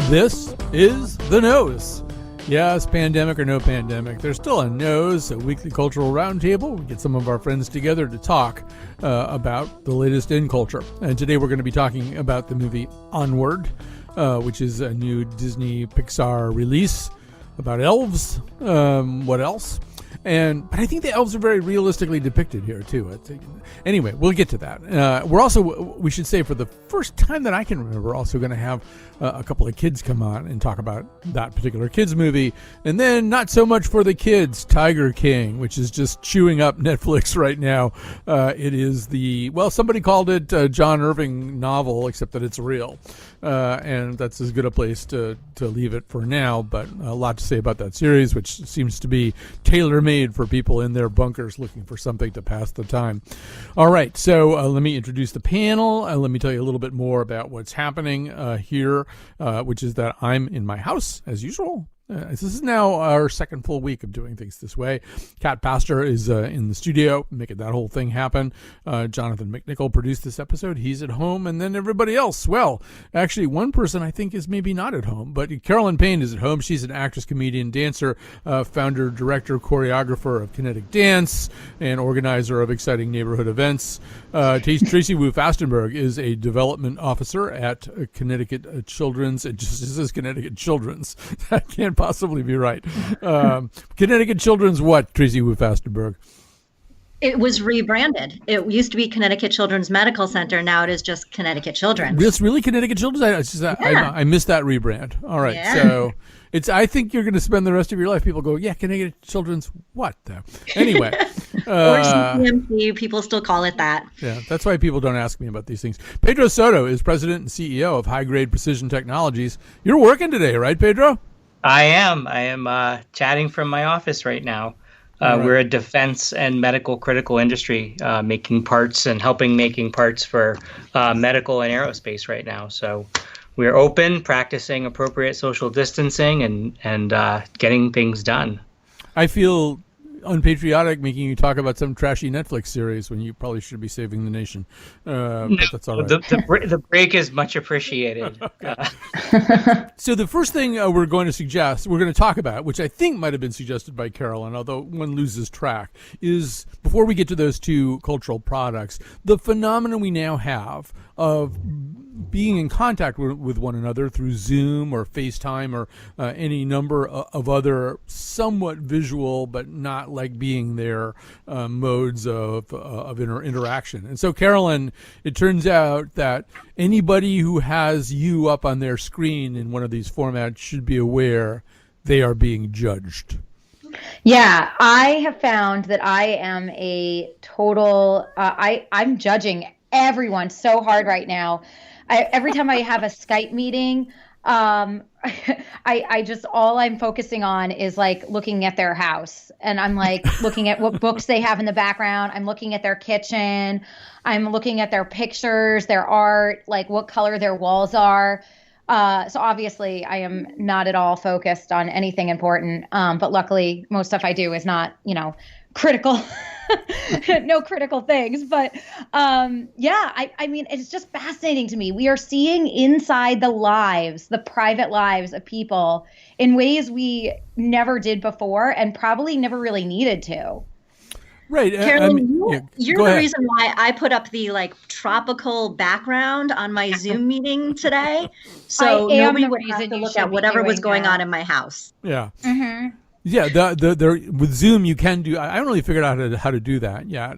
This is The Nose. Yes, pandemic or no pandemic, there's still a Nose, a weekly cultural roundtable. We get some of our friends together to talk about the latest in culture. And today we're going to be talking about the movie Onward, which is a new Disney Pixar release about elves. What else? But I think the elves are very realistically depicted here, too. Anyway, we'll get to that. We should say, for the first time that I can remember, we're also going to have a couple of kids come on and talk about that particular kids movie. And then, not so much for the kids, Tiger King, which is just chewing up Netflix right now. It is somebody called it a John Irving novel, except that it's real. And that's as good a place to leave it for now. But a lot to say about that series, which seems to be tailor-made for people in their bunkers looking for something to pass the time. All right, so let me introduce the panel. Let me tell you a little bit more about what's happening here, which is that I'm in my house, as usual. This is now our second full week of doing things this way. Kat Pastor is in the studio making that whole thing happen. Jonathan McNichol produced this episode. He's at home. And then everybody else, well, actually one person I think is maybe not at home, but Carolyn Payne is at home. She's an actress, comedian, dancer, founder, director, choreographer of Kinetic Dance, and organizer of exciting neighborhood events. Tracy Wu Fastenberg is a development officer at Connecticut Children's. It just says Connecticut Children's. That can't possibly be right. Connecticut Children's what, Tracy Wu Fastenberg? It was rebranded. It used to be Connecticut Children's Medical Center. Now it is just Connecticut Children's. It's really Connecticut Children's? I missed that rebrand. All right. Yeah. So I think you're going to spend the rest of your life, people go, yeah, Connecticut Children's what, though? Anyway. Or CCMC, people still call it that. Yeah, that's why people don't ask me about these things. Pedro Soto is president and CEO of High Grade Precision Technologies. You're working today, right, Pedro? I am chatting from my office right now. Right. We're a defense and medical critical industry, making parts and helping making parts for medical and aerospace right now. So we're open, practicing appropriate social distancing and getting things done. I feel unpatriotic making you talk about some trashy Netflix series when you probably should be saving the nation. But that's all right. The break is much appreciated. So the first thing we're going to talk about, which I think might have been suggested by Carolyn, although one loses track, is before we get to those two cultural products, the phenomenon we now have of being in contact with one another through Zoom or FaceTime or any number of other somewhat visual but not like being there modes of interaction. And so, Carolyn, it turns out that anybody who has you up on their screen in one of these formats should be aware they are being judged. Yeah, I have found that I am a total, I'm judging everyone so hard right now. Every time I have a Skype meeting, I just, all I'm focusing on is like looking at their house, and I'm like looking at what books they have in the background. I'm looking at their kitchen. I'm looking at their pictures, their art, like what color their walls are. So obviously I am not at all focused on anything important. But luckily most stuff I do is not, critical, no critical things. But I mean, it's just fascinating to me. We are seeing inside the private lives of people in ways we never did before and probably never really needed to. Right. Carolyn, you're the reason why I put up the tropical background on my Zoom meeting today. So nobody would have to look at whatever was going on in my house. Yeah. Mm-hmm. Yeah, with Zoom you can do. I haven't really figured out how to do that yet.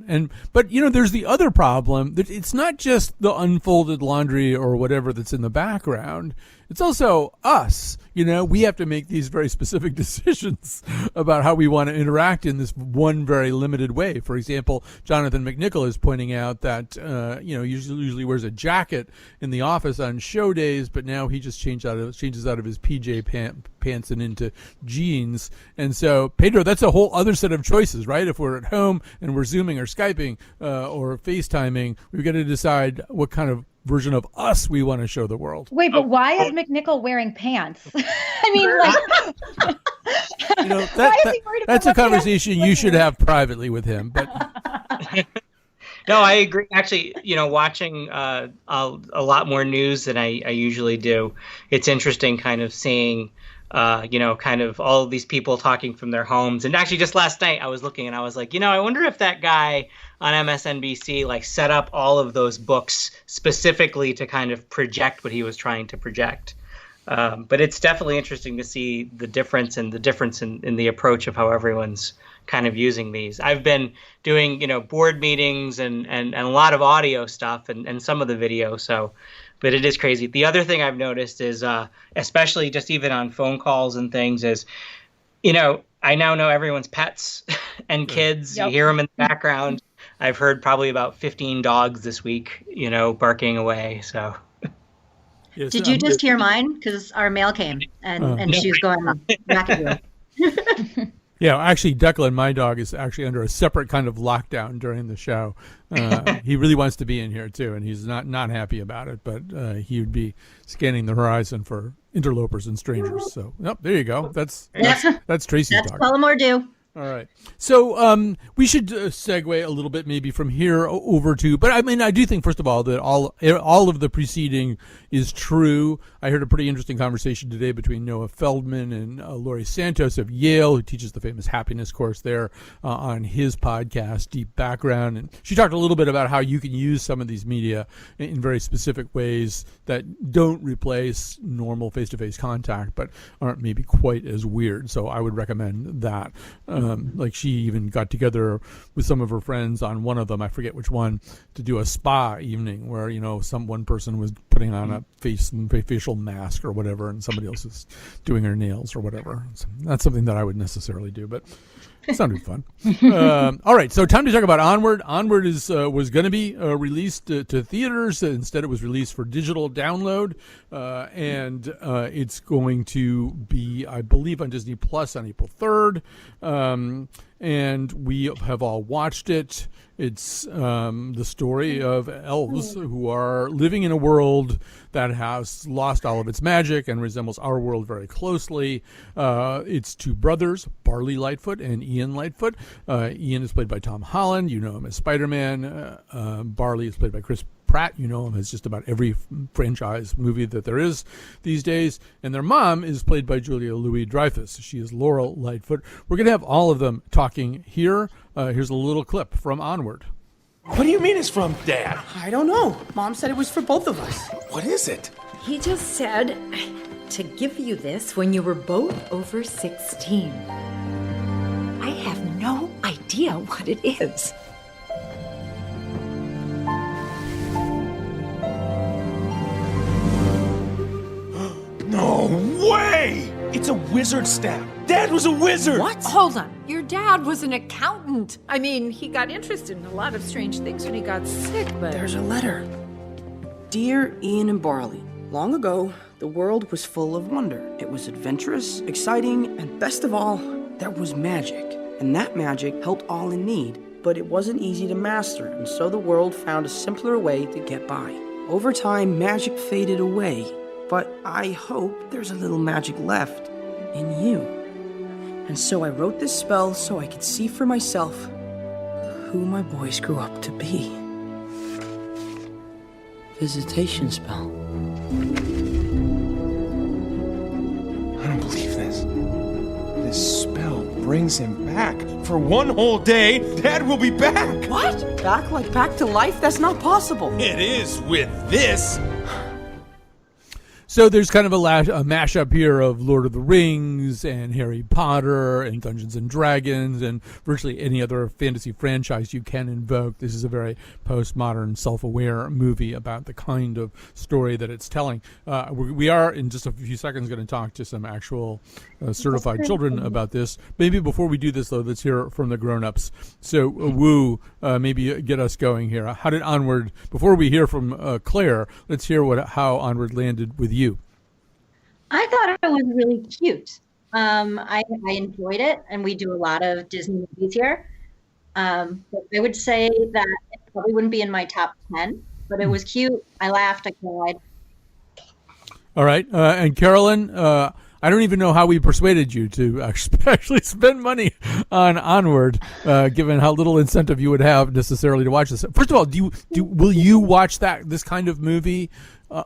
But there's the other problem that it's not just the unfolded laundry or whatever that's in the background. It's also us. We have to make these very specific decisions about how we want to interact in this one very limited way. For example, Jonathan McNichol is pointing out that usually wears a jacket in the office on show days, but now he just changes out of his PJ pants and into jeans. And so, Pedro, that's a whole other set of choices, right? If we're at home and we're Zooming or Skyping or FaceTiming, we've got to decide what kind of version of us we want to show the world. Wait, but why is McNichol wearing pants? I mean, that's a conversation you should have privately with him. But No, I agree. Actually, watching a lot more news than I usually do, it's interesting kind of seeing, kind of all of these people talking from their homes. And actually, just last night, I was looking and I was like, I wonder if that guy on MSNBC like set up all of those books specifically to kind of project what he was trying to project. But it's definitely interesting to see the difference in the approach of how everyone's kind of using these. I've been doing, board meetings and a lot of audio stuff and some of the video. But it is crazy. The other thing I've noticed is, especially just even on phone calls and things is, I now know everyone's pets and kids. Yep. You hear them in the background. I've heard probably about 15 dogs this week, barking away. So. Yes, did you just hear mine? Because our mail came and she was going back at you. Yeah, actually, Declan, my dog, is actually under a separate kind of lockdown during the show. He really wants to be in here, too, and he's not happy about it, but he would be scanning the horizon for interlopers and strangers. So, there you go. That's Tracy's dog. That's Tullamore do. All right. So we should segue a little bit maybe from here over to, but I mean, I do think, first of all, that all of the preceding is true. I heard a pretty interesting conversation today between Noah Feldman and Laurie Santos of Yale, who teaches the famous happiness course there on his podcast, Deep Background. And she talked a little bit about how you can use some of these media in very specific ways that don't replace normal face-to-face contact, but aren't maybe quite as weird. So I would recommend that. Like she even got together with some of her friends on one of them, I forget which one, to do a spa evening where, one person was putting on a facial mask or whatever, and somebody else is doing her nails or whatever. So not something that I would necessarily do, but it sounded fun. All right, so time to talk about Onward. Onward was going to be released to theaters. Instead, it was released for digital download, and it's going to be, I believe, on Disney Plus on April 3rd. And we have all watched it. It's the story of elves who are living in a world that has lost all of its magic and resembles our world very closely. It's two brothers, Barley Lightfoot and Ian Lightfoot. Ian is played by Tom Holland. You know him as Spider-Man. Barley is played by Chris Pratt. You know him as just about every franchise movie that there is these days. And their mom is played by Julia Louis-Dreyfus. She is Laurel Lightfoot. We're going to have all of them talking here. Here's a little clip from Onward. What do you mean it's from Dad? I don't know. Mom said it was for both of us. What is it? He just said to give you this when you were both over 16. I have no idea what it is. No way! It's a wizard staff. Dad was a wizard! What? Hold on. Your dad was an accountant. I mean, he got interested in a lot of strange things when he got sick, but... There's a letter. Dear Ian and Barley, long ago, the world was full of wonder. It was adventurous, exciting, and best of all, there was magic. And that magic helped all in need. But it wasn't easy to master, and so the world found a simpler way to get by. Over time, magic faded away. But I hope there's a little magic left in you. And so I wrote this spell so I could see for myself who my boys grew up to be. Visitation spell. I don't believe this. This spell brings him back. For one whole day, Dad will be back. What? Back like back to life? That's not possible. It is with this. So there's kind of a mashup here of Lord of the Rings and Harry Potter and Dungeons and Dragons and virtually any other fantasy franchise you can invoke. This is a very postmodern, self-aware movie about the kind of story that it's telling. We are, in just a few seconds, going to talk to some actual certified children about this. Maybe before we do this, though, let's hear from the grown-ups. So, Wu, maybe get us going here. How did Onward, before we hear from Claire, let's hear how Onward landed with you. I thought it was really cute. I enjoyed it, and we do a lot of Disney movies here. But I would say that it probably wouldn't be in my top 10, but it was cute. I laughed, I cried. All right. And Carolyn, I I don't even know how we persuaded you to actually spend money on Onward, given how little incentive you would have necessarily to watch this. First of all, will you watch this kind of movie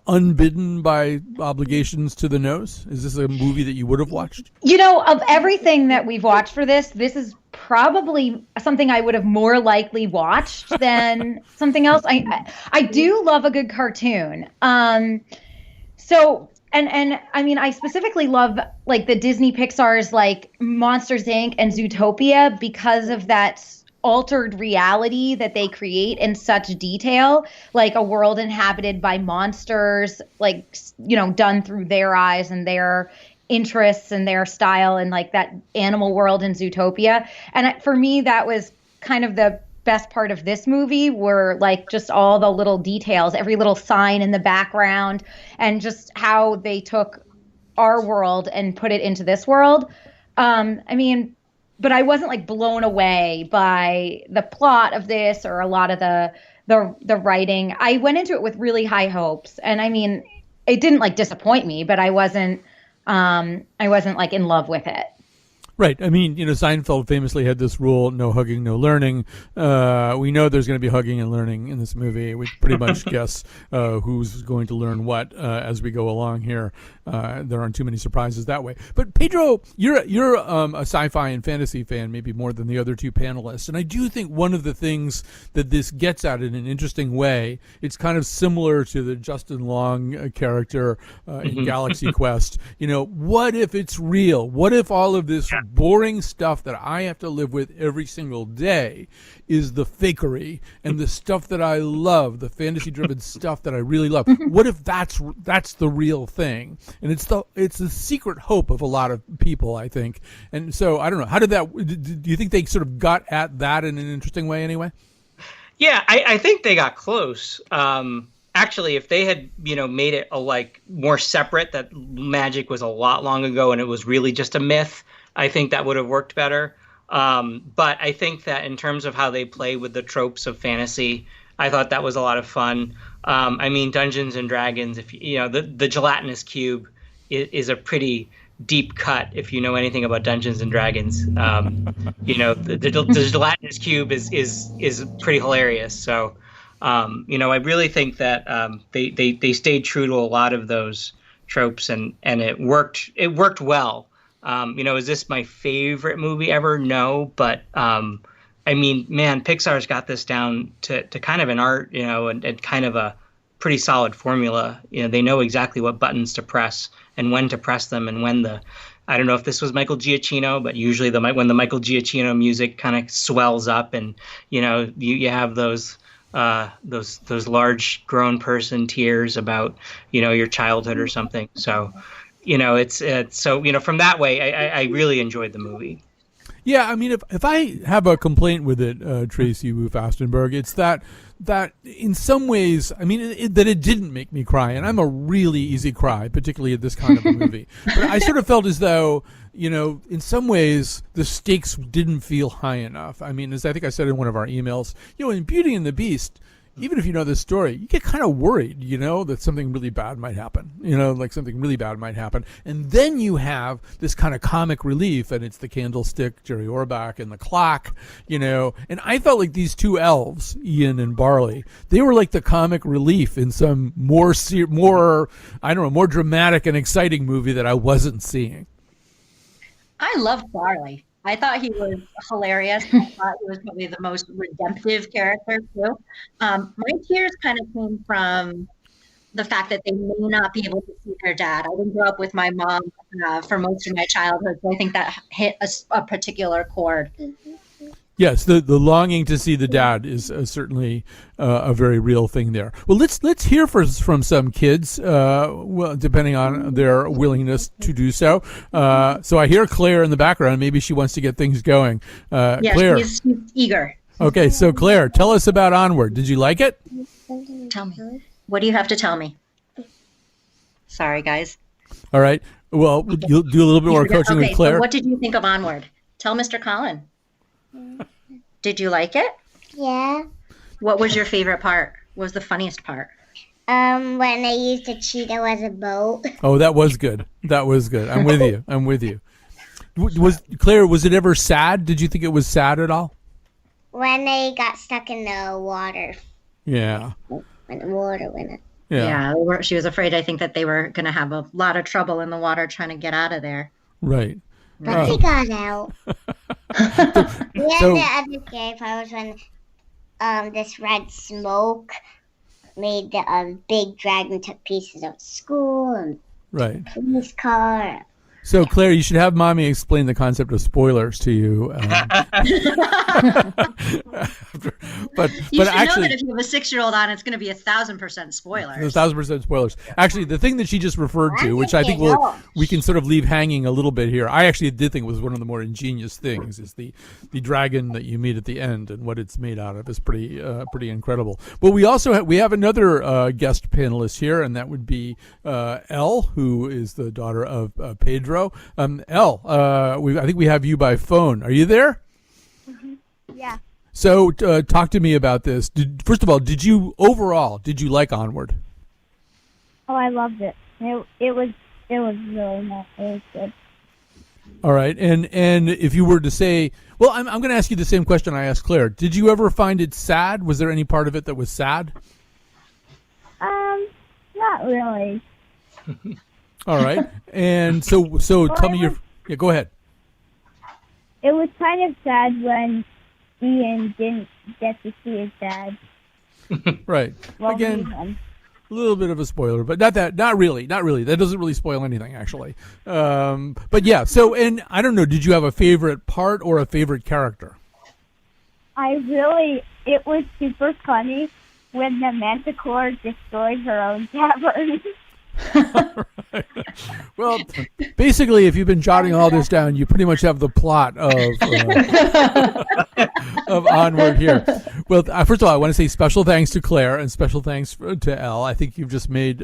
unbidden by obligations to the nose? Is this a movie that you would have watched? Of everything that we've watched for this is probably something I would have more likely watched than something else. I do love a good cartoon. So I mean, I specifically love like the Disney Pixar's like Monsters Inc. and Zootopia because of that altered reality that they create in such detail, like a world inhabited by monsters, like, done through their eyes and their interests and their style, and like that animal world in Zootopia. And for me, that was kind of the best part of this movie, were like just all the little details, every little sign in the background, and just how they took our world and put it into this world. But I wasn't like blown away by the plot of this or a lot of the writing. I went into it with really high hopes, and I mean, it didn't like disappoint me, but I wasn't like in love with it. Right. I mean, Seinfeld famously had this rule: no hugging, no learning. We know there's going to be hugging and learning in this movie. We pretty much guess who's going to learn what as we go along here. There aren't too many surprises that way. But Pedro, you're a sci-fi and fantasy fan, maybe more than the other two panelists. And I do think one of the things that this gets at in an interesting way, it's kind of similar to the Justin Long character in Galaxy Quest. What if it's real? What if all of this boring stuff that I have to live with every single day is the fakery and the stuff that I love, the fantasy-driven stuff that I really love? What if that's the real thing? And it's the secret hope of a lot of people, I think. And so I don't know. How did that? Do you think they sort of got at that in an interesting way, anyway? Yeah, I think they got close. Actually, if they had made it more separate, that magic was a lot long ago and it was really just a myth, I think that would have worked better. But I think that in terms of how they play with the tropes of fantasy, I thought that was a lot of fun. I mean, Dungeons and Dragons, if the gelatinous cube is a pretty deep cut if you know anything about Dungeons and Dragons. The gelatinous cube is pretty hilarious. So, I really think that they stayed true to a lot of those tropes, and it worked. It worked well. Is this my favorite movie ever? No, but I mean, man, Pixar's got this down to kind of an art, and kind of a pretty solid formula. They know exactly what buttons to press and when to press them, and when I don't know if this was Michael Giacchino, but usually when the Michael Giacchino music kind of swells up, and you have those large grown person tears about your childhood or something. So from that way, I really enjoyed the movie. Yeah, I mean, if I have a complaint with it, Tracy Wu Fastenberg, it's that in some ways, I mean, that it didn't make me cry, and I'm a really easy cry, particularly at this kind of a movie. But I sort of felt as though, in some ways, the stakes didn't feel high enough. I mean, as I think I said in one of our emails, in Beauty and the Beast, even if you know this story, you get kind of worried, that something really bad might happen, something really bad might happen. And then you have this kind of comic relief, and it's the candlestick, Jerry Orbach, and the clock, and I felt like these two elves, Ian and Barley, they were like the comic relief in some more dramatic and exciting movie that I wasn't seeing. I love Barley. I thought he was hilarious. I thought he was probably the most redemptive character too. My tears kind of came from the fact that they may not be able to see their dad. I didn't grow up with my mom for most of my childhood, so I think that hit a particular chord. Yes, the longing to see the dad is certainly a very real thing there. Well, let's hear from some kids, depending on their willingness to do so. So I hear Claire in the background. Maybe she wants to get things going. Yeah, Claire, she's eager. Okay, so Claire, tell us about Onward. Did you like it? Tell me. What do you have to tell me? Sorry, guys. All right. Well, you'll do a little bit more coaching with Claire. So what did you think of Onward? Tell Mr. Collin. Did you like it? Yeah. What was your favorite part? What was the funniest part? When they used a cheetah as a boat. Oh, that was good. That was good. I'm with you. I'm with you. Claire, was it ever sad? Did you think it was sad at all? When they got stuck in the water. Yeah. When the water went up. Yeah. She was afraid, I think, that they were going to have a lot of trouble in the water trying to get out of there. Right. But they got out. The other scary part was when this red smoke made the big dragon took pieces of school and right. police car. So, Claire, you should have Mommy explain the concept of spoilers to you. But you should actually, know that if you have a 6-year-old on, it's going to be 1,000% spoilers. 1,000% spoilers. Actually, the thing that she just referred to, which I think we can sort of leave hanging a little bit here, I actually did think was one of the more ingenious things, is the dragon that you meet at the end, and what it's made out of is pretty incredible. But we also have another guest panelist here, and that would be Elle, who is the daughter of Pedro. Elle, I think we have you by phone. Are you there? Mm-hmm. Yeah. So talk to me about this. First of all, did you like Onward? Oh, I loved it. It was really nice. It was good. All right, and if you were to say, well, I'm going to ask you the same question I asked Claire. Did you ever find it sad? Was there any part of it that was sad? Not really. All right, and so tell me go ahead. It was kind of sad when Ian didn't get to see his dad. Right. Again, a little bit of a spoiler, but not really. That doesn't really spoil anything, actually. But yeah, so, and I don't know, did you have a favorite part or a favorite character? It was super funny when the Manticore destroyed her own cavern. Right. Well, basically, if you've been jotting all this down, you pretty much have the plot of Onward here. Well, first of all, I want to say special thanks to Claire and special thanks to Elle. I think you've just made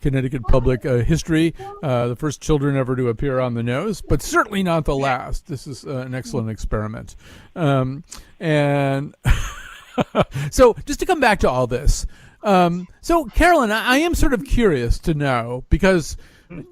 Connecticut Public history, the first children ever to appear on the nose, but certainly not the last. This is an excellent experiment. And so just to come back to all this, so Carolyn, I am sort of curious to know, because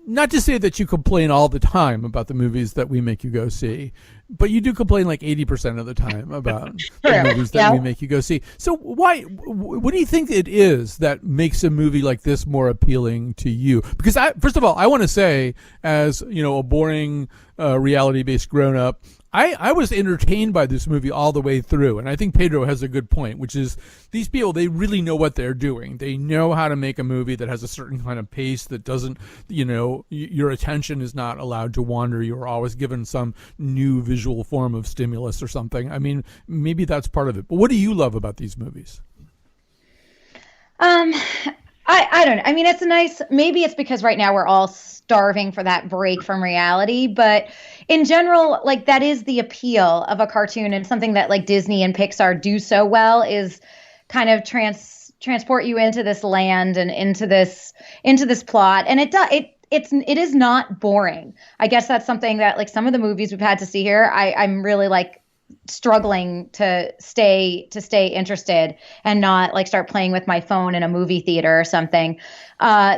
not to say that you complain all the time about the movies that we make you go see, but you do complain like 80% of the time about the movies that we make you go see. So what do you think it is that makes a movie like this more appealing to you? Because first of all, I want to say, as a boring reality-based grown-up, I was entertained by this movie all the way through, and I think Pedro has a good point, which is these people, they really know what they're doing. They know how to make a movie that has a certain kind of pace that doesn't, your attention is not allowed to wander. You're always given some new visual form of stimulus or something. I mean, maybe that's part of it. But what do you love about these movies? I don't know. I mean, maybe it's because right now we're all starving for that break from reality, but in general, like, that is the appeal of a cartoon, and something that like Disney and Pixar do so well is kind of transport you into this land and into this plot. And it is not boring. I guess that's something that, like, some of the movies we've had to see here, I'm really like struggling to stay interested and not like start playing with my phone in a movie theater or something.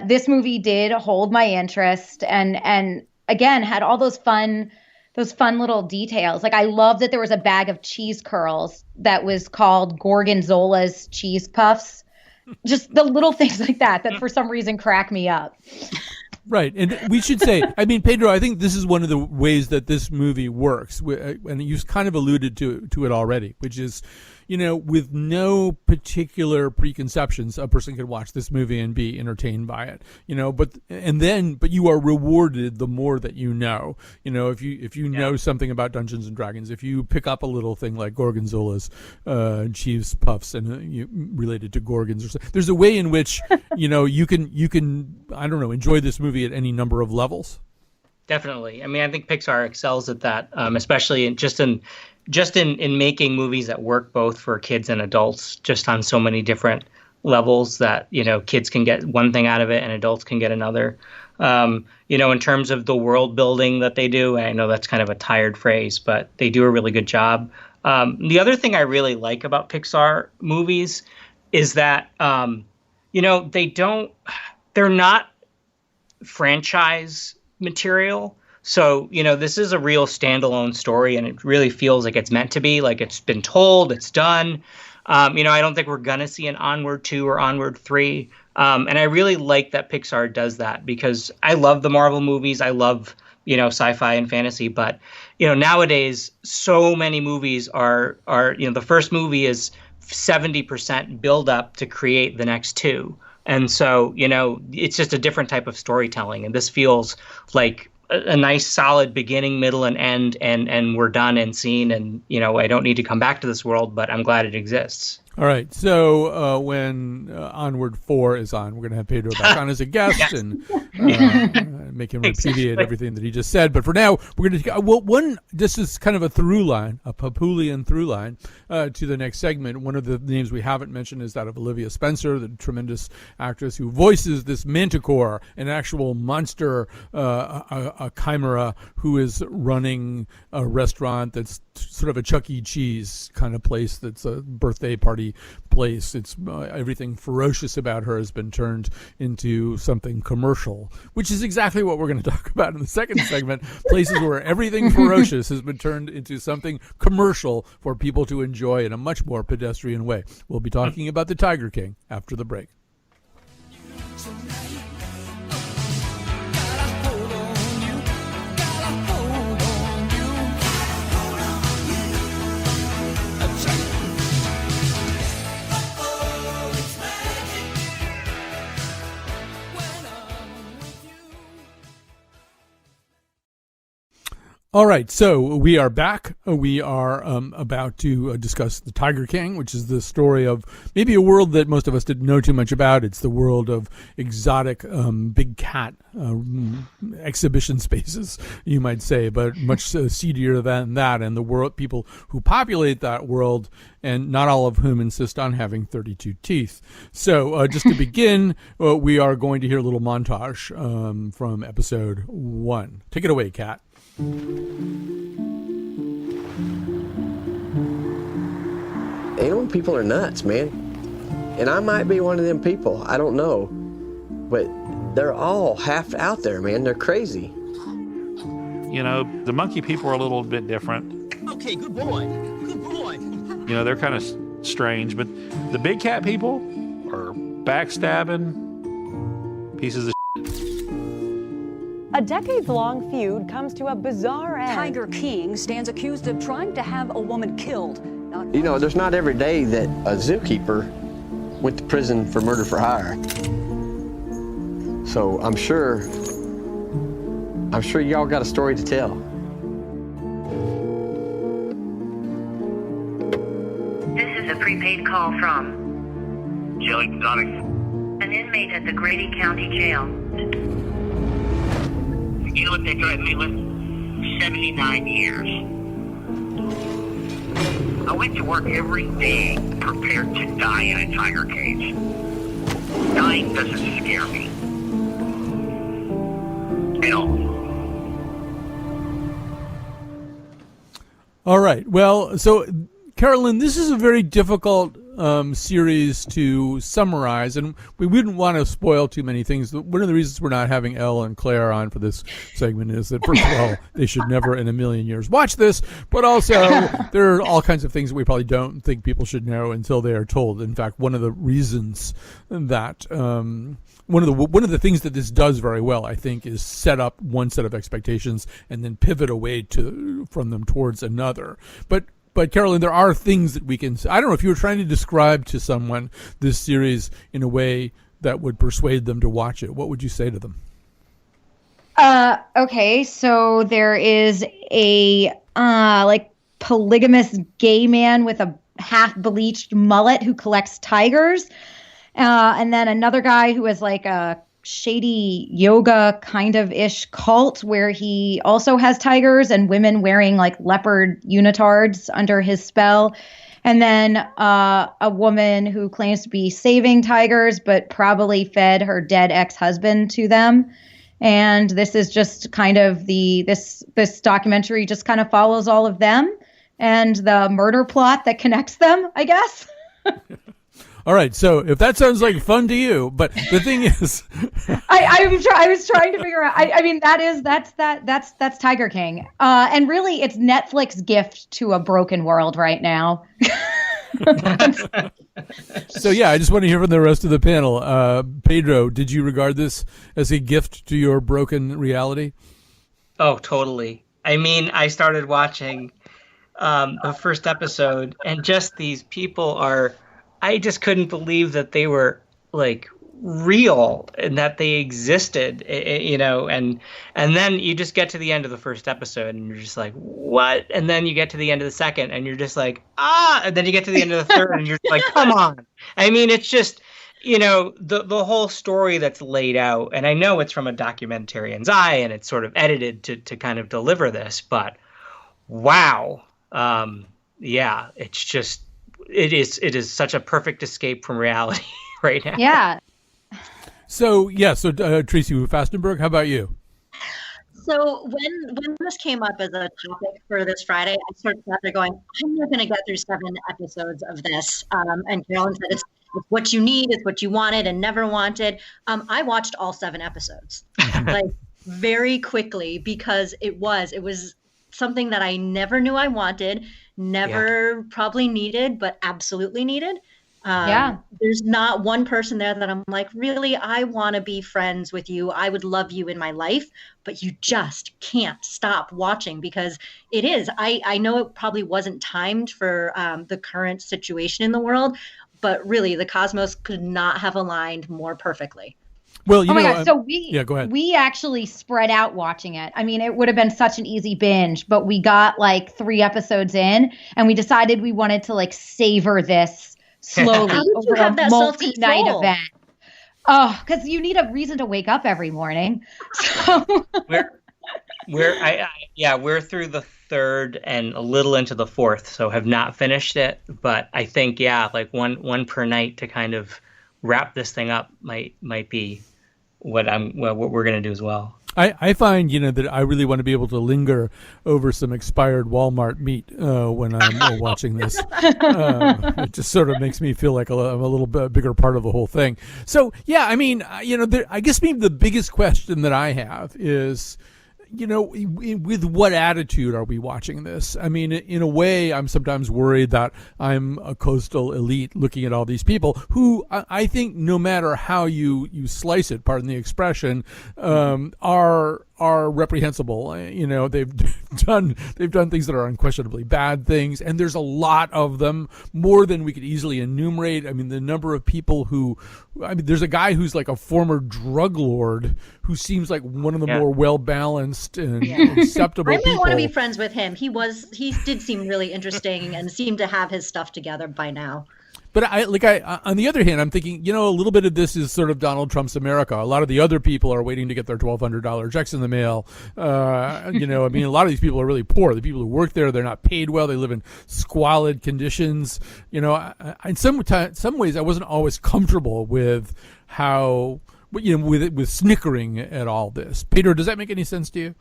This movie did hold my interest, and again had all those fun little details. Like, I love that there was a bag of cheese curls that was called Gorgonzola's cheese puffs. Just the little things like that for some reason crack me up. Right. And we should say, I mean, Pedro, I think this is one of the ways that this movie works. And you've kind of alluded to it already, which is, with no particular preconceptions, a person could watch this movie and be entertained by it, but you are rewarded the more that you know. If you know something about Dungeons and Dragons, if you pick up a little thing like Gorgonzola's cheese puffs and you related to Gorgons or something, there's a way in which, you can, I don't know, enjoy this movie at any number of levels. Definitely. I mean, I think Pixar excels at that, especially in making movies that work both for kids and adults, just on so many different levels that, kids can get one thing out of it and adults can get another. In terms of the world building that they do, I know that's kind of a tired phrase, but they do a really good job. The other thing I really like about Pixar movies is that, they're not franchise material. So, this is a real standalone story, and it really feels like it's meant to be, like it's been told, it's done. I don't think we're going to see an Onward 2 or Onward 3. And I really like that Pixar does that, because I love the Marvel movies. I love, sci-fi and fantasy. But, nowadays, so many movies are the first movie is 70% build up to create the next two. And so, it's just a different type of storytelling. And this feels like a nice solid beginning, middle, and end, and we're done and seen. And, I don't need to come back to this world, but I'm glad it exists. All right. So when Onward 4 is on, we're going to have Pedro back on as a guest Yes. and make him repudiate everything that he just said. But for now, we're going to this is kind of a through line, a Papulian through line to the next segment. One of the names we haven't mentioned is that of Olivia Spencer, the tremendous actress who voices this manticore, an actual monster, a chimera who is running a restaurant that's sort of a Chuck E. Cheese kind of place, that's a birthday party place. It's everything ferocious about her has been turned into something commercial, which is exactly what we're going to talk about in the second segment. Places where everything ferocious has been turned into something commercial for people to enjoy in a much more pedestrian way. We'll be talking about the Tiger King after the break. All right, so we are back. We are about to discuss The Tiger King, which is the story of maybe a world that most of us didn't know too much about. It's the world of exotic big cat exhibition spaces, you might say, but much seedier than that. And the world people who populate that world, and not all of whom insist on having 32 teeth. So just to begin, we are going to hear a little montage from episode 1. Take it away, Kat. People are nuts, man. And I might be one of them people. I don't know. But they're all half out there, man. They're crazy. The monkey people are a little bit different. Okay, good boy. Good boy. They're kind of strange. But the big cat people are backstabbing pieces of A decades-long feud comes to a bizarre end. Tiger King stands accused of trying to have a woman killed. There's not every day that a zookeeper went to prison for murder for hire. So I'm sure y'all got a story to tell. This is a prepaid call from Jelly Exotic. an inmate at the Grady County Jail. You know what they threatened me with? 79 years. I went to work every day prepared to die in a tiger cage. Dying doesn't scare me at all. All right. Well, so Carolyn, this is a very difficult series to summarize, and we wouldn't want to spoil too many things. One of the reasons we're not having Elle and Claire on for this segment is that, first of all, they should never in a million years watch this, but also there are all kinds of things that we probably don't think people should know until they are told. In fact, one of the reasons that one of the things that this does very well, I think, is set up one set of expectations and then pivot away from them towards another. But Carolyn, there are things that we can. I don't know if you were trying to describe to someone this series in a way that would persuade them to watch it. What would you say to them? Okay, so there is a polygamous gay man with a half bleached mullet who collects tigers, and then another guy who has like a shady yoga kind of ish cult where he also has tigers and women wearing like leopard unitards under his spell. And then a woman who claims to be saving tigers, but probably fed her dead ex-husband to them. And this is just kind of this documentary just kind of follows all of them and the murder plot that connects them, I guess. All right, so if that sounds like fun to you, but the thing is, I was trying to figure out. I mean, that's Tiger King, and really, it's Netflix gift to a broken world right now. So yeah, I just want to hear from the rest of the panel. Pedro, did you regard this as a gift to your broken reality? Oh, totally. I mean, I started watching the first episode, and just these people I just couldn't believe that they were like real and that they existed, and then you just get to the end of the first episode and you're just like, what? And then you get to the end of the second and you're just like, and then you get to the end of the third and you're like, come on. I mean, it's just, the whole story that's laid out, and I know it's from a documentarian's eye and it's sort of edited to kind of deliver this, but wow. Yeah, it's just, it is such a perfect escape from reality right now. Yeah. So Tracy Fastenberg, how about you? So when this came up as a topic for this Friday, I sort of sat there going, I'm not going to get through 7 episodes of this. And Carolyn said, it's what you need, it's what you wanted and never wanted. I watched all 7 episodes, like very quickly, because it was something that I never knew I wanted, probably needed, but absolutely needed. There's not one person there that I'm like, really, I want to be friends with you. I would love you in my life, but you just can't stop watching because it is. I know it probably wasn't timed for the current situation in the world, but really the cosmos could not have aligned more perfectly. Well, my God. So go ahead. We actually spread out watching it. I mean, it would have been such an easy binge, but we got like 3 episodes in and we decided we wanted to like savor this slowly over a multi-night event. Oh, because you need a reason to wake up every morning. So we're through the 3rd and a little into the 4th, so have not finished it. But I think like one per night to kind of wrap this thing up might be what we're gonna do as well. I find, that I really want to be able to linger over some expired Walmart meat when I'm watching this. It just sort of makes me feel like I'm a little bit bigger part of the whole thing. So, yeah, I mean, I guess maybe the biggest question that I have is, with what attitude are we watching this? I mean, in a way, I'm sometimes worried that I'm a coastal elite looking at all these people who I think no matter how you slice it, pardon the expression, are reprehensible. They've done things that are unquestionably bad things, and there's a lot of them, more than we could easily enumerate. I mean, the number of people there's a guy who's like a former drug lord who seems like one of the more well-balanced and acceptable people. I might want to be friends with him. He did seem really interesting and seemed to have his stuff together by now. But on the other hand, I'm thinking, a little bit of this is sort of Donald Trump's America. A lot of the other people are waiting to get their $1,200 checks in the mail. I mean, a lot of these people are really poor. The people who work there, they're not paid well. They live in squalid conditions. In some ways, I wasn't always comfortable with how, with snickering at all this. Peter, does that make any sense to you?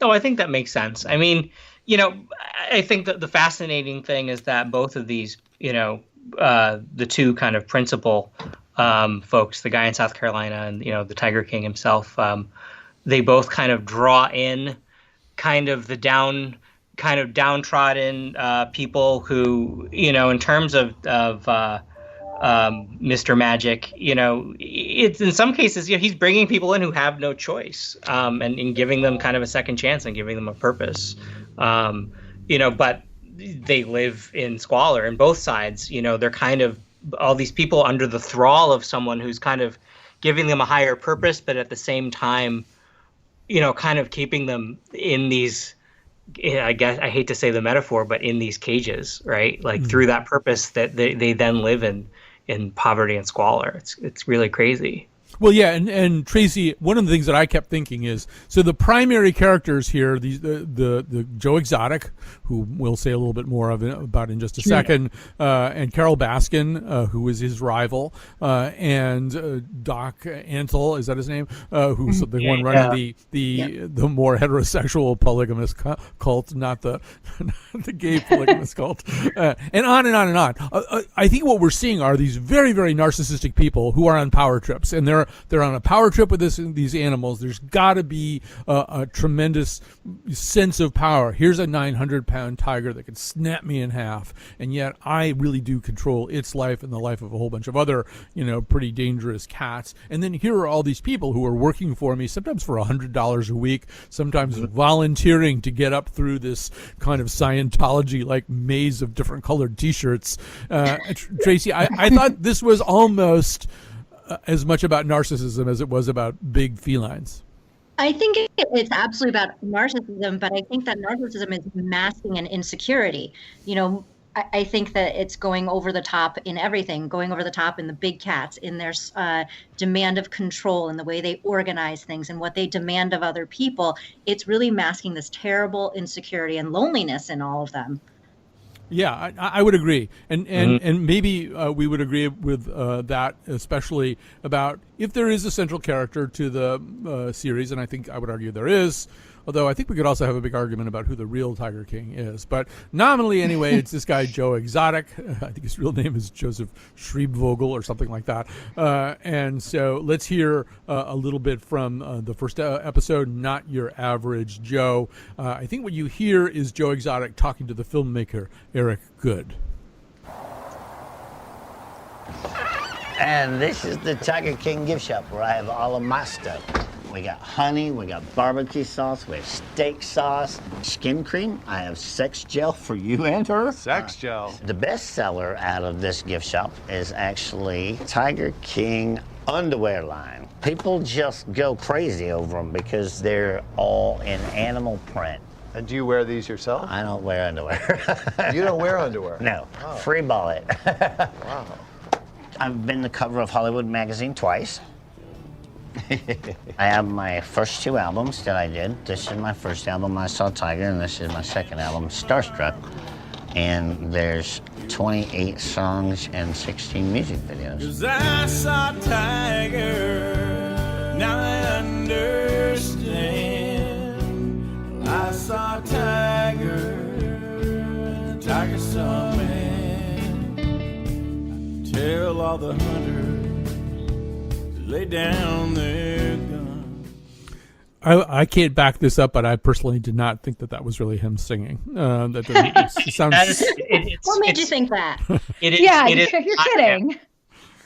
No, I think that makes sense. I mean, I think that the fascinating thing is that both of these, the 2 kind of principal folks, the guy in South Carolina and, the Tiger King himself, they both kind of draw in kind of the downtrodden people who, in terms of Mr. Magic, it's in some cases, he's bringing people in who have no choice, and giving them kind of a second chance and giving them a purpose, but they live in squalor in both sides. They're kind of all these people under the thrall of someone who's kind of giving them a higher purpose, but at the same time, kind of keeping them in these, I guess I hate to say the metaphor, but in these cages, right? Like through that purpose that they then live in poverty and squalor. It's really crazy. Well, yeah, and Tracy, one of the things that I kept thinking is, so the primary characters here, the Joe Exotic, who we'll say a little bit more about in just a second, and Carol Baskin, who is his rival, and Doc Antle, is that his name? Who's the one running the more heterosexual polygamous cult, not the gay polygamous cult, and on and on and on. I think what we're seeing are these very, very narcissistic people who are on power trips, and they're on a power trip with these animals. There's got to be a tremendous sense of power. Here's a 900-pound tiger that could snap me in half, and yet I really do control its life and the life of a whole bunch of other, pretty dangerous cats. And then here are all these people who are working for me, sometimes for $100 a week, sometimes volunteering to get up through this kind of Scientology-like maze of different colored T-shirts. Tracy, I thought this was almost as much about narcissism as it was about big felines. I think it's absolutely about narcissism, but I think that narcissism is masking an insecurity. I think that it's going over the top in everything, going over the top in the big cats, in their demand of control and the way they organize things and what they demand of other people. It's really masking this terrible insecurity and loneliness in all of them. Yeah, I would agree, and maybe we would agree with that, especially about if there is a central character to the series, and I think I would argue there is. Although I think we could also have a big argument about who the real Tiger King is. But nominally, anyway, it's this guy, Joe Exotic. I think his real name is Joseph Schriebvogel or something like that. And so let's hear a little bit from the first episode, Not Your Average Joe. I think what you hear is Joe Exotic talking to the filmmaker, Eric Good. And this is the Tiger King gift shop where I have all of my stuff. We got honey, we got barbecue sauce, we have steak sauce, skin cream. I have sex gel for you and her. Sex gel. The best seller out of this gift shop is actually Tiger King underwear line. People just go crazy over them because they're all in animal print. And do you wear these yourself? I don't wear underwear. You don't wear underwear? No. Oh. Free ball it. Wow. I've been the cover of Hollywood Magazine twice. I have my first two albums that I did. This is my first album, I Saw Tiger, and this is my second album, Starstruck. And there's 28 songs and 16 music videos. 'Cause I saw Tiger, now I understand. I saw Tiger, Tiger saw man. Tell all the hunters, lay down their guns. I can't back this up, but I personally did not think that was really him singing. That sounds. What made you think that? You're kidding. Him.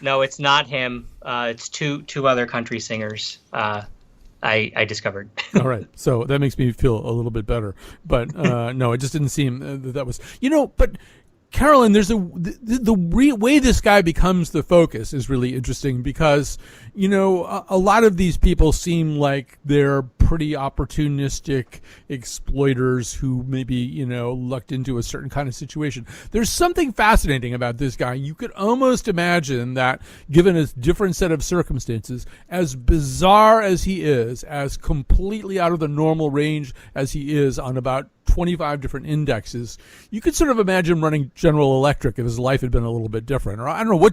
No, it's not him. It's two other country singers. I discovered. All right, so that makes me feel a little bit better. But no, it just didn't seem that was. But Carolyn, there's the way this guy becomes the focus is really interesting because, a lot of these people seem like they're pretty opportunistic exploiters who maybe, lucked into a certain kind of situation. There's something fascinating about this guy. You could almost imagine that given a different set of circumstances, as bizarre as he is, as completely out of the normal range as he is on about 25 different indexes, you could sort of imagine running General Electric if his life had been a little bit different. Or I don't know,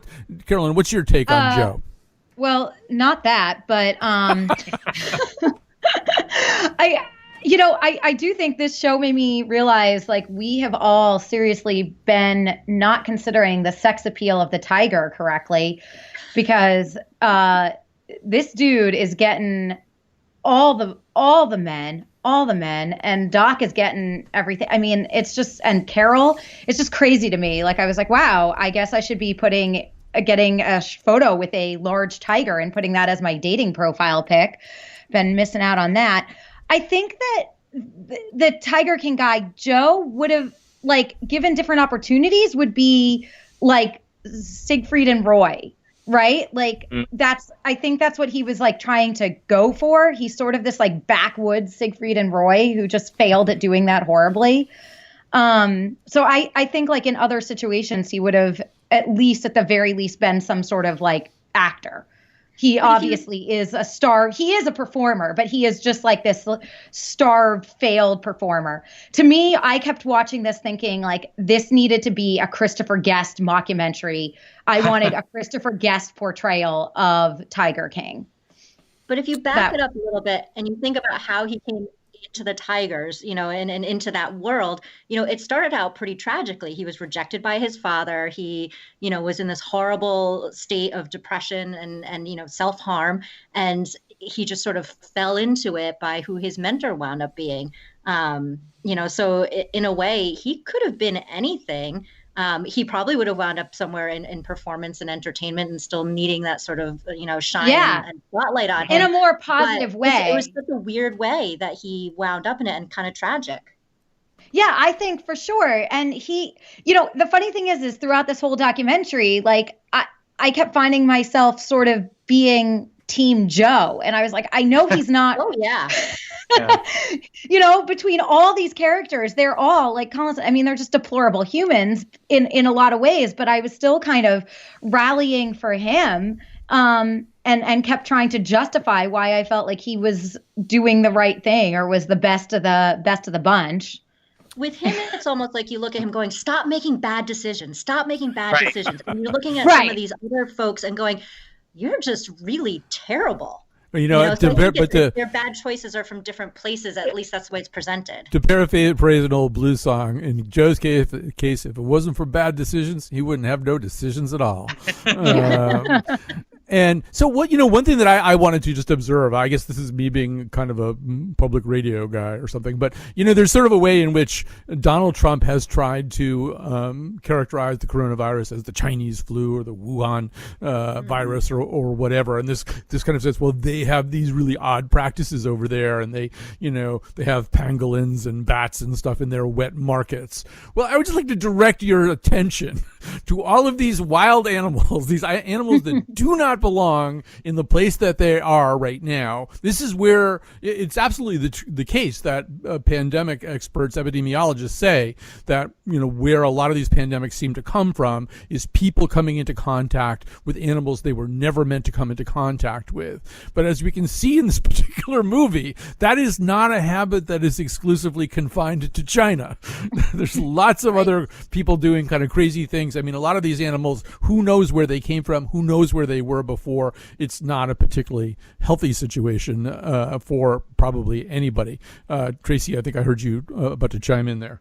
Carolyn, what's your take on Joe? Well, not that, but I do think this show made me realize, we have all seriously been not considering the sex appeal of the tiger correctly, because this dude is getting all the men, and Doc is getting everything. I mean, it's just, and Carol, it's just crazy to me. I was like, wow, I guess I should be getting a photo with a large tiger and putting that as my dating profile pic. Been missing out on that. I think that the Tiger King guy, Joe, would have, given different opportunities, would be like Siegfried and Roy. Right? I think that's what he was trying to go for. He's sort of this backwoods Siegfried and Roy who just failed at doing that horribly. So I think in other situations, he would have at the very least been some sort of actor. He obviously is a star. He is a performer, but he is just like this starved, failed performer. To me, I kept watching this thinking like this needed to be a Christopher Guest mockumentary. I wanted a Christopher Guest portrayal of Tiger King. But if you back it up a little bit and you think about how he came into the tigers, and into that world, it started out pretty tragically. He was rejected by his father. He, was in this horrible state of depression and self-harm. And he just sort of fell into it by who his mentor wound up being. So in a way, he could have been anything. He probably would have wound up somewhere in performance and entertainment and still needing that sort of, shine and spotlight on him. In a more positive way. It was such a weird way that he wound up in it and kind of tragic. Yeah, I think for sure. And he, the funny thing is throughout this whole documentary, like I kept finding myself sort of being Team Joe. And I was like, I know he's not. Oh, yeah. Between all these characters, they're all like Colin said, I mean, they're just deplorable humans in a lot of ways, but I was still kind of rallying for him and kept trying to justify why I felt like he was doing the right thing or was the best of the bunch. With him, it's almost like you look at him going, stop making bad decisions. Stop making bad decisions. And you're looking at some of these other folks and going, you're just really terrible. Well, their bad choices are from different places. At least that's the way it's presented. To paraphrase an old blues song, in Joe's case, if it wasn't for bad decisions, he wouldn't have no decisions at all. And so one thing that I wanted to just observe, I guess this is me being kind of a public radio guy or something, but, there's sort of a way in which Donald Trump has tried to characterize the coronavirus as the Chinese flu or the Wuhan virus or whatever. And this kind of says, well, they have these really odd practices over there and they have pangolins and bats and stuff in their wet markets. Well, I would just like to direct your attention to all of these wild animals, these animals that do not belong in the place that they are right now. This is where it's absolutely the case that pandemic experts, epidemiologists say that, where a lot of these pandemics seem to come from is people coming into contact with animals they were never meant to come into contact with. But as we can see in this particular movie, that is not a habit that is exclusively confined to China. There's lots of other people doing kind of crazy things. I mean, a lot of these animals, who knows where they came from, who knows where they were before. It's not a particularly healthy situation for probably anybody. Tracy, I think I heard you about to chime in there.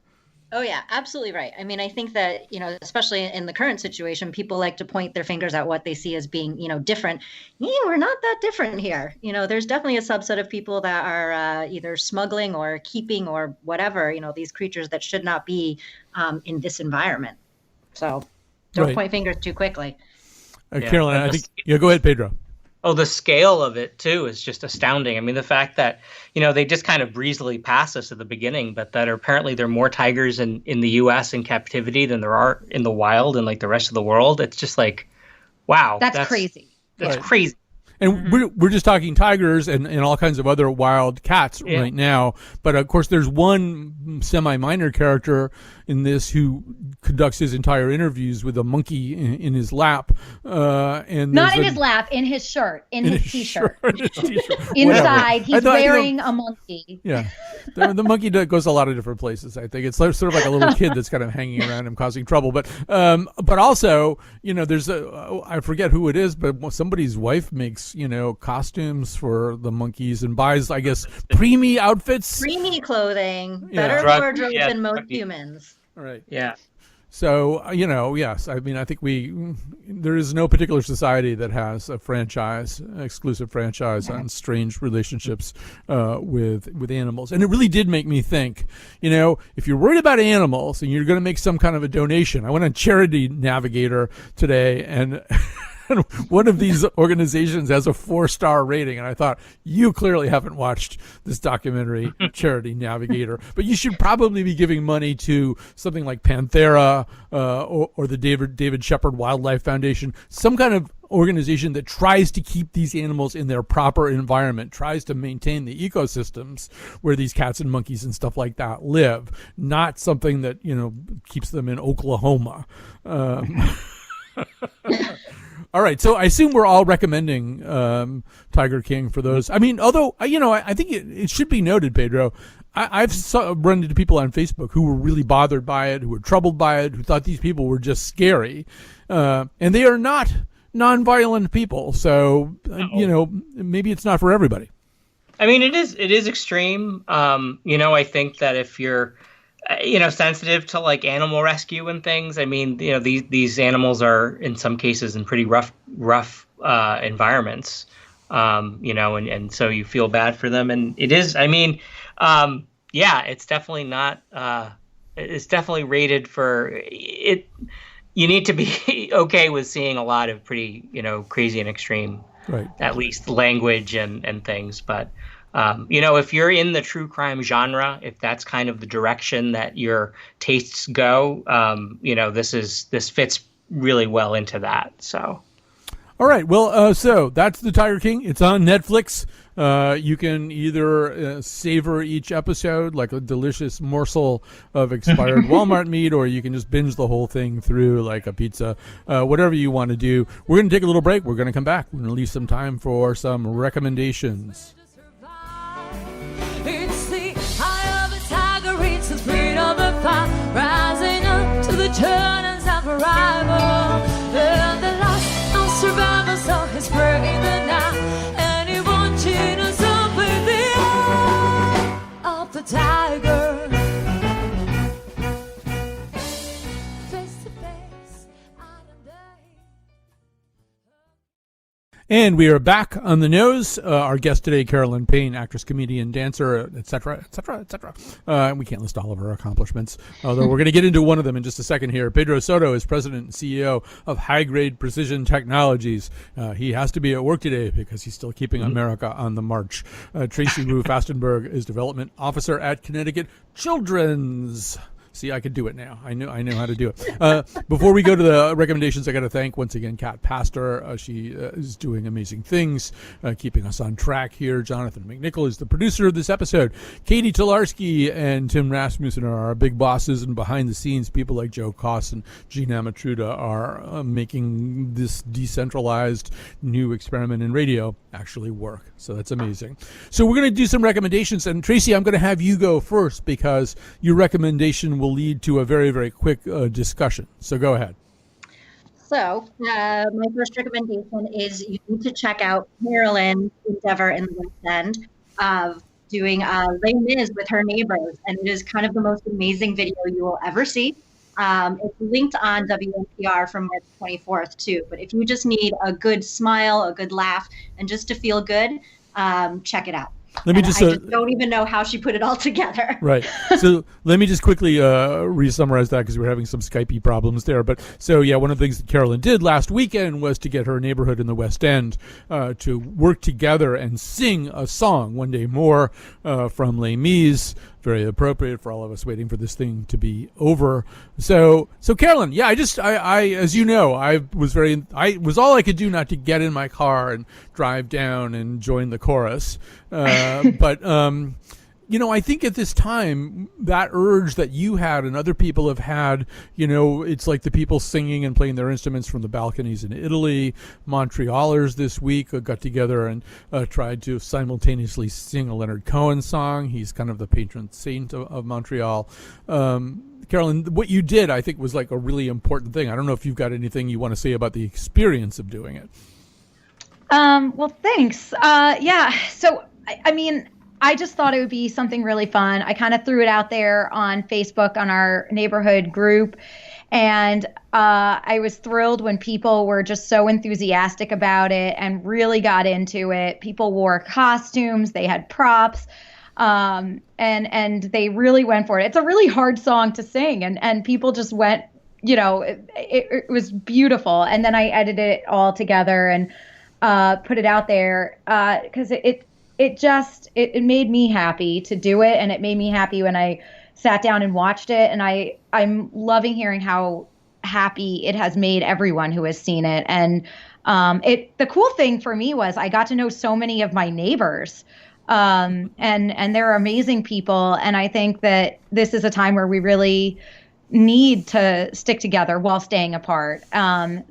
Oh, yeah, absolutely right. I mean, I think that, especially in the current situation, people like to point their fingers at what they see as being, different. We're not that different here. There's definitely a subset of people that are either smuggling or keeping or whatever, these creatures that should not be in this environment. So don't point fingers too quickly. Carolyn, I think, go ahead, Pedro. Oh, the scale of it, too, is just astounding. I mean, the fact that, they just kind of breezily pass us at the beginning, but that apparently there are more tigers in the U.S. in captivity than there are in the wild and like the rest of the world. It's just like, wow. That's crazy. That's crazy. And we're just talking tigers and all kinds of other wild cats right now. But, of course, there's one semi-minor character in this who conducts his entire interviews with a monkey in his lap. And not in his lap, in his shirt, in his T-shirt. Inside, he's wearing a monkey. Yeah. The monkey goes a lot of different places, I think. It's sort of like a little kid that's kind of hanging around him causing trouble. But also, there's I forget who it is, but somebody's wife makes, costumes for the monkeys and buys, I guess, preemie outfits. Preemie clothing. Better wardrobe than most humans. All right. Yeah. So, yes, I mean, I think there is no particular society that has a exclusive franchise on strange relationships with animals. And it really did make me think, if you're worried about animals and you're going to make some kind of a donation, I went on Charity Navigator today and one of these organizations has a 4-star rating, and I thought, you clearly haven't watched this documentary, Charity Navigator, but you should probably be giving money to something like Panthera or the David Shepard Wildlife Foundation, some kind of organization that tries to keep these animals in their proper environment, tries to maintain the ecosystems where these cats and monkeys and stuff like that live, not something that, keeps them in Oklahoma. All right, so I assume we're all recommending Tiger King for those. I mean, although I think it should be noted, Pedro. I've run into people on Facebook who were really bothered by it, who were troubled by it, who thought these people were just scary, and they are not nonviolent people. So maybe it's not for everybody. I mean, it is extreme. I think that if you're sensitive to like animal rescue and things, I mean, these animals are in some cases in pretty rough environments, and so you feel bad for them. And it is, I mean, it's definitely not, it's definitely rated for it. You need to be okay with seeing a lot of pretty, crazy and extreme, right, at least language and things. But, if you're in the true crime genre, if that's kind of the direction that your tastes go, this fits really well into that. So. All right. Well, so that's the Tiger King. It's on Netflix. You can either savor each episode like a delicious morsel of expired Walmart meat, or you can just binge the whole thing through like a pizza, whatever you want to do. We're going to take a little break. We're going to come back. We're going to leave some time for some recommendations. It's the eye of a tiger, it's the speed of the fire, rising up to the turnings of arrival. And the last of survival, so he's breaking the night, and he watching us up with the eye of the tiger. Face to face, eye to day. And we are back on the nose. Our guest today, Carolyn Payne, actress, comedian, dancer, etc., etc., etc. We can't list all of her accomplishments, although we're going to get into one of them in just a second here. Pedro Soto is president and CEO of High Grade Precision Technologies. He has to be at work today because he's still keeping America on the march. Tracy Wu Fastenberg is development officer at Connecticut Children's. See, I could do it now. I know how to do it. Before we go to the recommendations, I got to thank once again Kat Pastor. She is doing amazing things, keeping us on track here. Jonathan McNichol is the producer of this episode. Katie Tolarski and Tim Rasmussen are our big bosses, and behind the scenes, people like Joe Koss and Gene Amatruda are making this decentralized new experiment in radio actually work. So that's amazing. So we're going to do some recommendations, and Tracy, I'm going to have you go first because your recommendation will lead to a very, very quick discussion. So go ahead. So my first recommendation is you need to check out Carolyn's endeavor in the West End of doing Les Mis with her neighbors. And it is kind of the most amazing video you will ever see. It's linked on WNPR from March 24th too. But if you just need a good smile, a good laugh, and just to feel good, check it out. I just don't even know how she put it all together. Right. So let me just quickly re-summarize that because we're having some Skypey problems there. But so, yeah, one of the things that Carolyn did last weekend was to get her neighborhood in the West End to work together and sing a song, One Day More, from Les Mis. Very appropriate for all of us waiting for this thing to be over. So Carolyn, yeah, I as you know, I was all I could do not to get in my car and drive down and join the chorus. But I think at this time, that urge that you had and other people have had, it's like the people singing and playing their instruments from the balconies in Italy. Montrealers this week got together and tried to simultaneously sing a Leonard Cohen song. He's kind of the patron saint of Montreal. Carolyn, what you did, I think, was like a really important thing. I don't know if you've got anything you want to say about the experience of doing it. Well, thanks. Yeah. So, I mean, I just thought it would be something really fun. I kind of threw it out there on Facebook on our neighborhood group. And I was thrilled when people were just so enthusiastic about it and really got into it. People wore costumes, they had props, and they really went for it. It's a really hard song to sing, and people just went, it was beautiful. And then I edited it all together and put it out there because it made me happy to do it, and it made me happy when I sat down and watched it, and I'm loving hearing how happy it has made everyone who has seen it. And the cool thing for me was I got to know so many of my neighbors, and they're amazing people, and I think that this is a time where we really need to stick together while staying apart.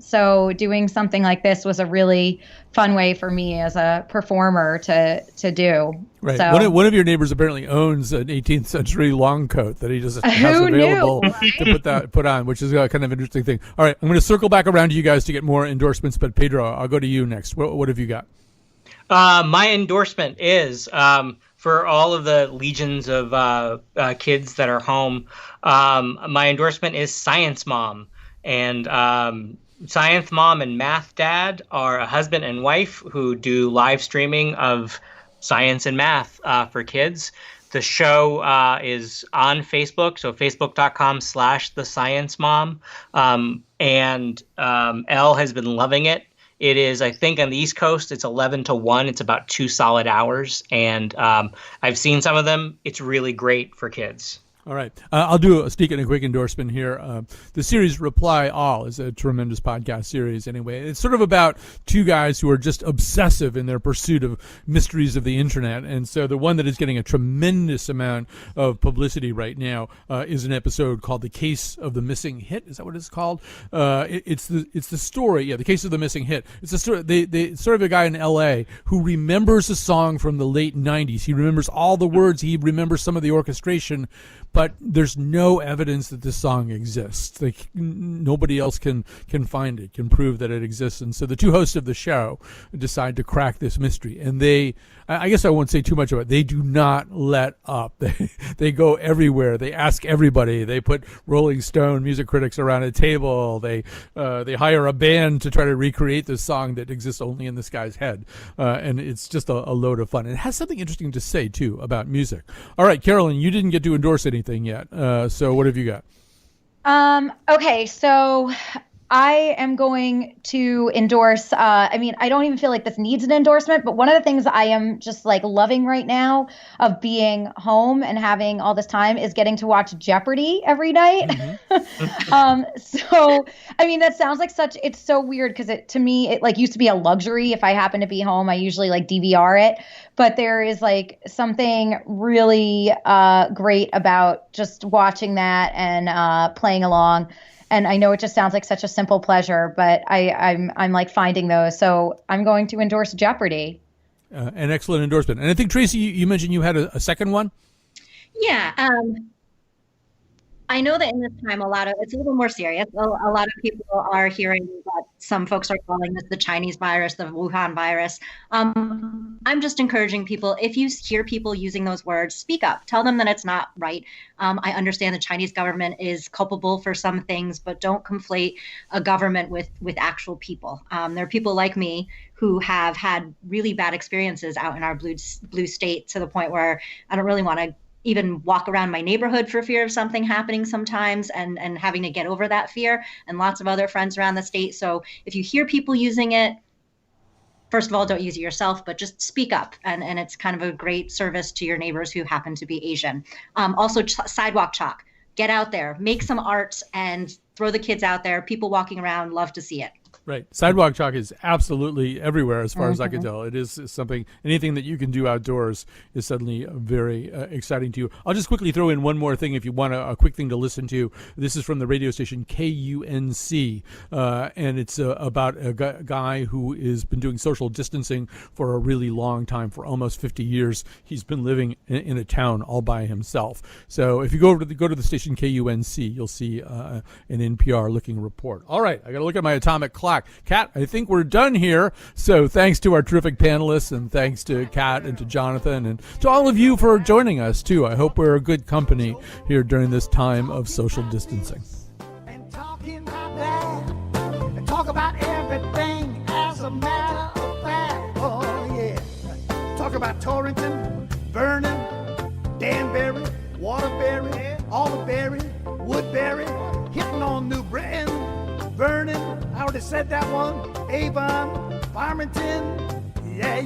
So doing something like this was a really fun way for me as a performer to do. Right. So, One of your neighbors apparently owns an 18th century long coat that he just has available to put on, which is a kind of interesting thing. All right, I'm going to circle back around to you guys to get more endorsements, but Pedro, I'll go to you next. What have you got? My endorsement is for all of the legions of kids that are home. My endorsement is Science Mom. And Science Mom and Math Dad are a husband and wife who do live streaming of science and math for kids. The show is on Facebook, so facebook.com/The Science Mom. And Elle has been loving it. It is, I think, on the East Coast, it's 11 to 1. It's about 2 solid hours. And I've seen some of them. It's really great for kids. All right. I'll do a sneak and a quick endorsement here. The series Reply All is a tremendous podcast series anyway. It's sort of about two guys who are just obsessive in their pursuit of mysteries of the internet. And so the one that is getting a tremendous amount of publicity right now is an episode called The Case of the Missing Hit. Is that what it's called? It's the story. Yeah, The Case of the Missing Hit. It's a story. They sort of a guy in L.A. who remembers a song from the late 90s. He remembers all the words. He remembers some of the orchestration, but there's no evidence that this song exists. Nobody else can find it, can prove that it exists. And so the two hosts of the show decide to crack this mystery. And I guess I won't say too much about it. They do not let up. They go everywhere. They ask everybody. They put Rolling Stone music critics around a table. They hire a band to try to recreate this song that exists only in this guy's head. And it's just a load of fun. It has something interesting to say, too, about music. All right, Carolyn, you didn't get to endorse anything yet. So what have you got? Okay, so I am going to endorse, I don't even feel like this needs an endorsement, but one of the things I am just like loving right now of being home and having all this time is getting to watch Jeopardy every night. Mm-hmm. That sounds like it's so weird because to me, it like used to be a luxury. If I happen to be home, I usually like DVR it, but there is like something really great about just watching that and playing along. And I know it just sounds like such a simple pleasure, but I'm like finding those. So I'm going to endorse Jeopardy. An excellent endorsement. And I think, Tracy, you mentioned you had a second one? Yeah. I know that in this time, it's a little more serious. A lot of people are hearing that some folks are calling this the Chinese virus, the Wuhan virus. I'm just encouraging people, if you hear people using those words, speak up. Tell them that it's not right. I understand the Chinese government is culpable for some things, but don't conflate a government with actual people. There are people like me who have had really bad experiences out in our blue state to the point where I don't really want to even walk around my neighborhood for fear of something happening sometimes and having to get over that fear, and lots of other friends around the state. So if you hear people using it, first of all, don't use it yourself, but just speak up. And it's kind of a great service to your neighbors who happen to be Asian. Also, sidewalk chalk. Get out there, make some art and throw the kids out there. People walking around love to see it. Right. Sidewalk chalk is absolutely everywhere as far as I can tell. It is something, anything that you can do outdoors is suddenly very exciting to you. I'll just quickly throw in one more thing if you want a quick thing to listen to. This is from the radio station KUNC, and it's about a guy who has been doing social distancing for a really long time, for almost 50 years. He's been living in a town all by himself. So if you go to the station KUNC, you'll see an NPR-looking report. All right, I got to look at my atomic clock. Kat, I think we're done here. So thanks to our terrific panelists, and thanks to Kat and to Jonathan and to all of you for joining us, too. I hope we're a good company here during this time of social distancing. And talking about that, and talk about everything as a matter of fact. Oh, yeah. Talk about Torrington, Vernon, Danbury, Waterbury, Alderberry, Woodbury, hitting on New Britain, Vernon, I already said that one. Avon, Farmington, yeah.